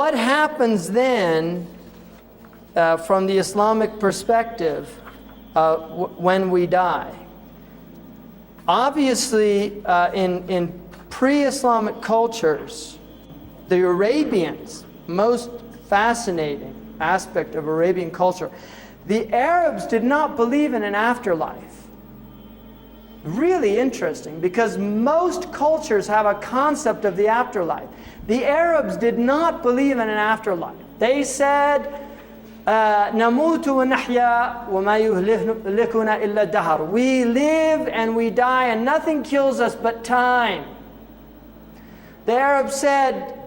What happens then from the Islamic perspective when we die? Obviously, in pre-Islamic cultures, the Arabians, most fascinating aspect of Arabian culture, the Arabs did not believe in an afterlife. Really interesting, because most cultures have a concept of the afterlife. The Arabs did not believe in an afterlife. They said, نَمُوتُ وَنَحْيَا وَمَا يُهْلِكُنَا إِلَّا الدَّهْرُ. We live and we die and nothing kills us but time. The Arabs said,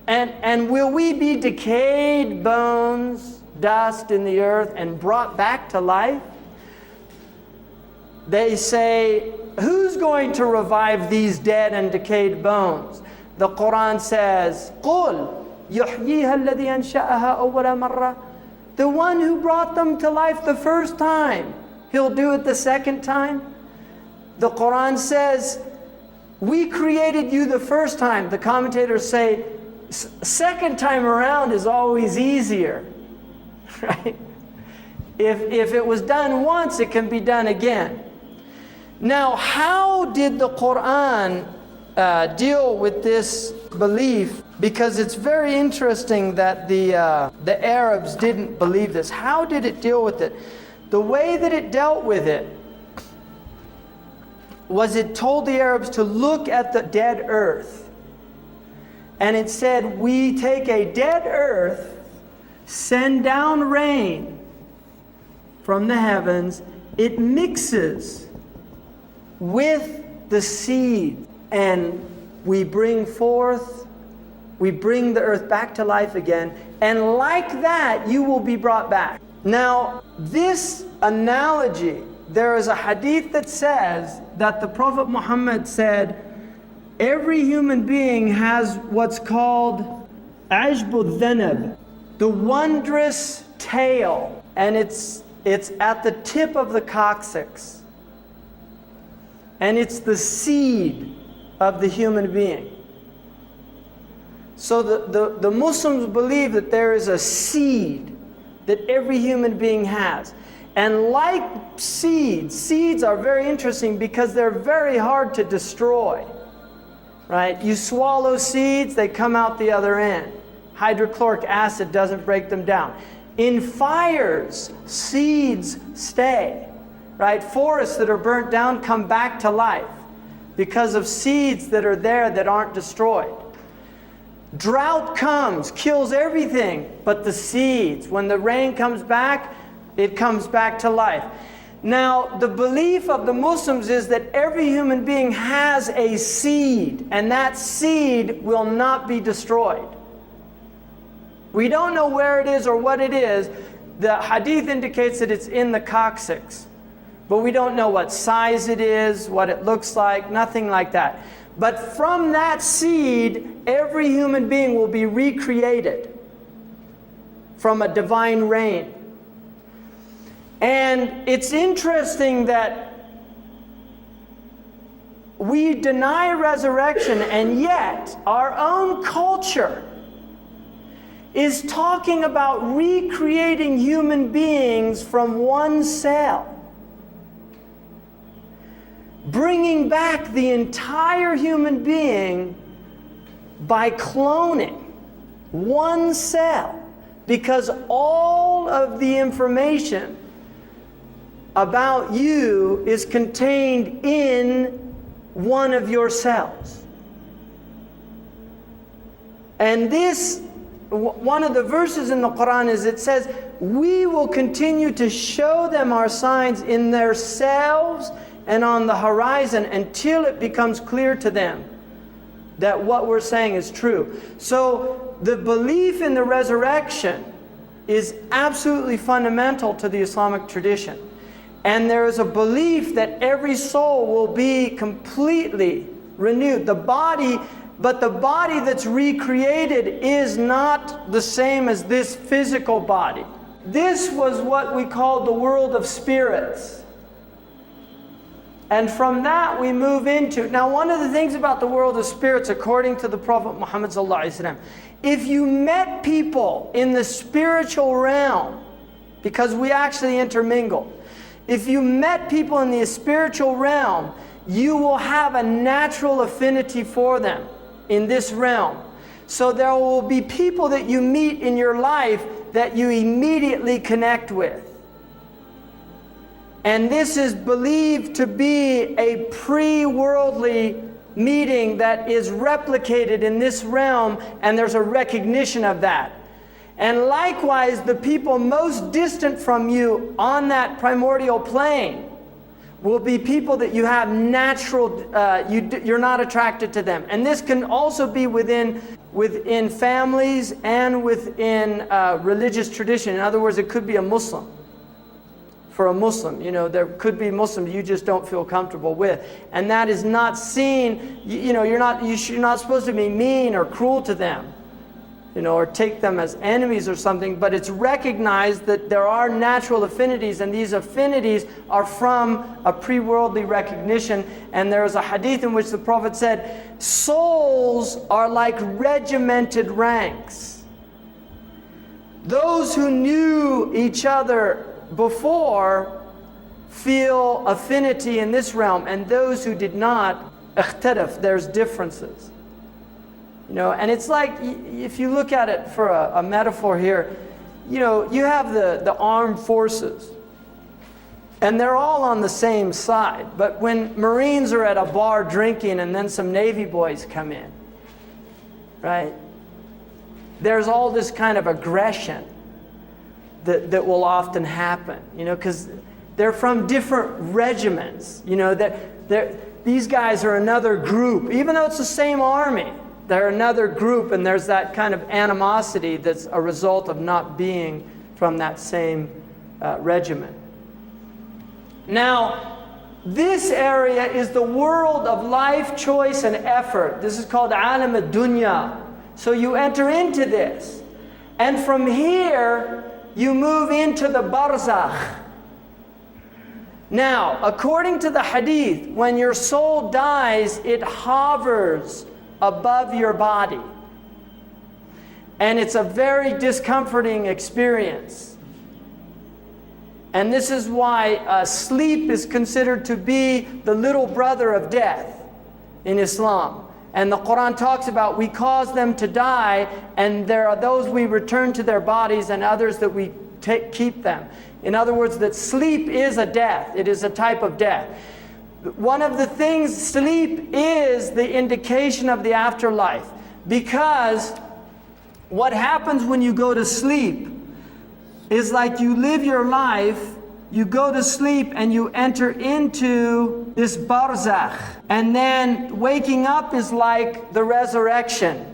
and will we be decayed bones, dust in the earth, and brought back to life? They say, who's going to revive these dead and decayed bones? The Quran says, قُلْ يُحْيِيهَا الَّذِي أَنْشَأَهَا أَوَّلَ مَرَّةٍ. The one who brought them to life the first time, He'll do it the second time. The Quran says, we created you the first time. The commentators say, second time around is always easier, right? If it was done once, it can be done again. Now, how did the Quran deal with this belief? Because it's very interesting that the Arabs didn't believe this. How did it deal with it? The way that it dealt with it was it told the Arabs to look at the dead earth. And it said, we take a dead earth, send down rain from the heavens, it mixes with the seed, and we bring the earth back to life again, and like that you will be brought back. Now, this analogy, there is a hadith that says that the Prophet Muhammad said, every human being has what's called ajbu dhanab, the wondrous tail, and it's at the tip of the coccyx. And it's the seed of the human being. So the Muslims believe that there is a seed that every human being has. And like seeds are very interesting because they're very hard to destroy. Right? You swallow seeds, they come out the other end. Hydrochloric acid doesn't break them down. In fires, seeds stay. Right? Forests that are burnt down come back to life because of seeds that are there that aren't destroyed. Drought comes, kills everything but the seeds. When the rain comes back, it comes back to life. Now, the belief of the Muslims is that every human being has a seed, and that seed will not be destroyed. We don't know where it is or what it is. The hadith indicates that it's in the coccyx. But we don't know what size it is, what it looks like, nothing like that. But from that seed, every human being will be recreated from a divine rain. And it's interesting that we deny resurrection, and yet our own culture is talking about recreating human beings from one cell. Bringing back the entire human being by cloning one cell, because all of the information about you is contained in one of your cells. And this, one of the verses in the Quran is, it says, we will continue to show them our signs in their selves and on the horizon until it becomes clear to them that what we're saying is true. So the belief in the resurrection is absolutely fundamental to the Islamic tradition. And there is a belief that every soul will be completely renewed. But the body that's recreated is not the same as this physical body. This was what we called the world of spirits. And from that we move into, now one of the things about the world of spirits, according to the Prophet Muhammad ﷺ, if you met people in the spiritual realm, because we actually intermingle, if you met people in the spiritual realm, you will have a natural affinity for them in this realm. So there will be people that you meet in your life that you immediately connect with. And this is believed to be a pre-worldly meeting that is replicated in this realm, and there's a recognition of that. And likewise, the people most distant from you on that primordial plane will be people that you have natural, you're not attracted to them. And this can also be within families and within religious tradition. In other words, it could be a Muslim. For a Muslim, you know, there could be Muslims you just don't feel comfortable with. And that is not seen, you're not supposed to be mean or cruel to them, or take them as enemies or something, but it's recognized that there are natural affinities, and these affinities are from a pre-worldly recognition. And there is a hadith in which the Prophet said, souls are like regimented ranks. Those who knew each other before feel affinity in this realm, and those who did not, اختلف, there's differences. And it's like, if you look at it for a metaphor here, you have the armed forces, and they're all on the same side. But when Marines are at a bar drinking and then some Navy boys come in, right? There's all this kind of aggression that will often happen, because they're from different regiments. These guys are another group, even though it's the same army. They're another group, and there's that kind of animosity that's a result of not being from that same regiment. Now, this area is the world of life, choice, and effort. This is called alam ad-dunya. So you enter into this, and from here you move into the barzakh. Now, according to the hadith, when your soul dies, it hovers above your body. And it's a very discomforting experience. And this is why sleep is considered to be the little brother of death in Islam. And the Quran talks about we cause them to die, and there are those we return to their bodies and others that we keep them. In other words, that sleep is a death. It is a type of death. One of the things, sleep is the indication of the afterlife, because what happens when you go to sleep is like you live your life, you go to sleep and you enter into this barzakh, and then waking up is like the resurrection.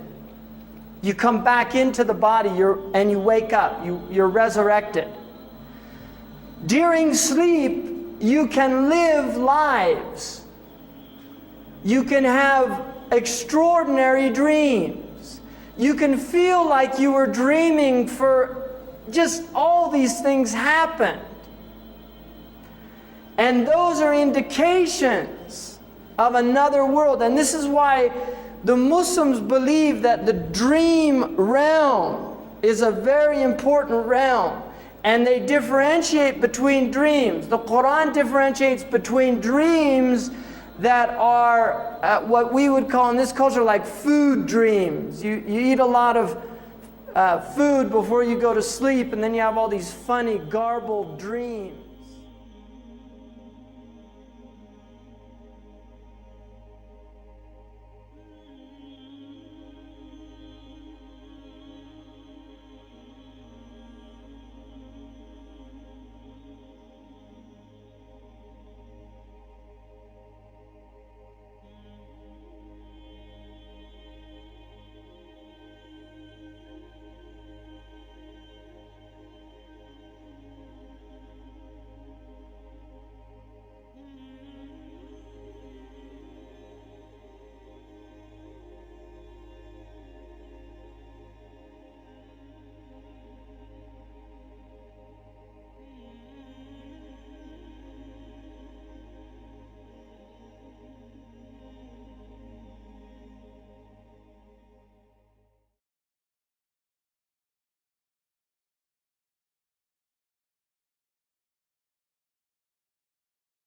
You come back into the body and you wake up, you're resurrected. During sleep, you can live lives. You can have extraordinary dreams. You can feel like you were dreaming for just all these things happened. And those are indications of another world. And this is why the Muslims believe that the dream realm is a very important realm. And they differentiate between dreams. The Quran differentiates between dreams that are what we would call in this culture like food dreams. You eat a lot of food before you go to sleep, and then you have all these funny garbled dreams.